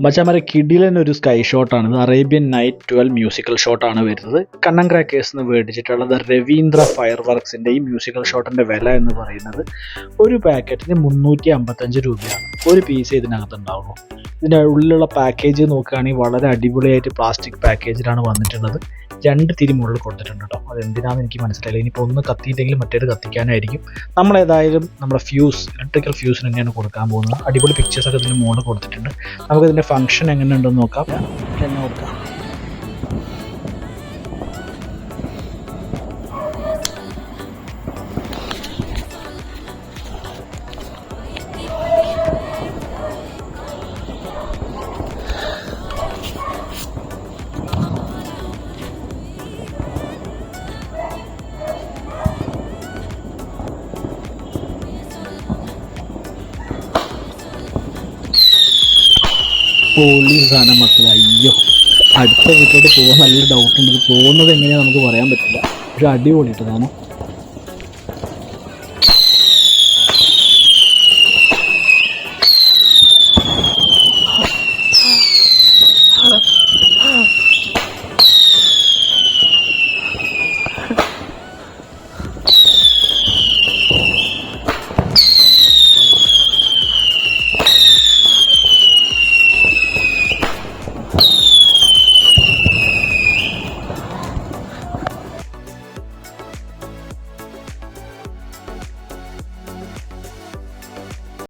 മച്ചാമാരെ കിടിലൻ ഒരു സ്കൈ ഷോട്ടാണ്. ഇത് അറേബ്യൻ നൈറ്റ് 12 മ്യൂസിക്കൽ ഷോട്ടാണ് വരുന്നത്. കണ്ണൻ ക്രാക്കേഴ്സിന് മേടിച്ചിട്ടുള്ളത് രവീന്ദ്ര ഫയർ വർക്സിൻ്റെ ഈ മ്യൂസിക്കൽ ഷോട്ടിൻ്റെ വില എന്ന് പറയുന്നത് ഒരു പാക്കറ്റിന് 355 രൂപയാണ്. ഒരു പീസ് ഇതിനകത്തുണ്ടാവുള്ളൂ. ഇതിൻ്റെ ഉള്ളിലുള്ള പാക്കേജ് നോക്കുകയാണെങ്കിൽ വളരെ അടിപൊളിയായിട്ട് പ്ലാസ്റ്റിക് പാക്കേജിലാണ് വന്നിട്ടുള്ളത്. 2 തിരി മുകളിൽ കൊടുത്തിട്ടുണ്ട് കേട്ടോ. അതെന്തിനാണെന്ന് എനിക്ക് മനസ്സിലായില്ല. ഇനിയിപ്പോൾ ഒന്ന് കത്തിയിട്ടെങ്കിൽ മറ്റേത് കത്തിക്കാനായിരിക്കും. നമ്മളേതായാലും നമ്മുടെ ഇലക്ട്രിക്കൽ ഫ്യൂസിന് തന്നെയാണ് കൊടുക്കാൻ പോകുന്നത്. അടിപൊളി പിക്ചേഴ്സൊക്കെ ഇതിന് മുകളിൽ കൊടുത്തിട്ടുണ്ട്. നമുക്കിതിൻ്റെ ഫംഗ്ഷൻ എങ്ങനെ ഉണ്ടെന്ന് നോക്കാം. എന്നെ കൊടുക്കാം. പൊളി സാധനം മക്കളെ. അയ്യോ, അടുത്ത വീട്ടിലോട്ട് പോകാൻ നല്ലൊരു ഡൗട്ടുണ്ട്. ഇത് പോകുന്നത് എങ്ങനെയാണെന്ന് നമുക്ക് പറയാൻ പറ്റില്ല. പക്ഷെ അടിപൊളിയിട്ട് സാധനം.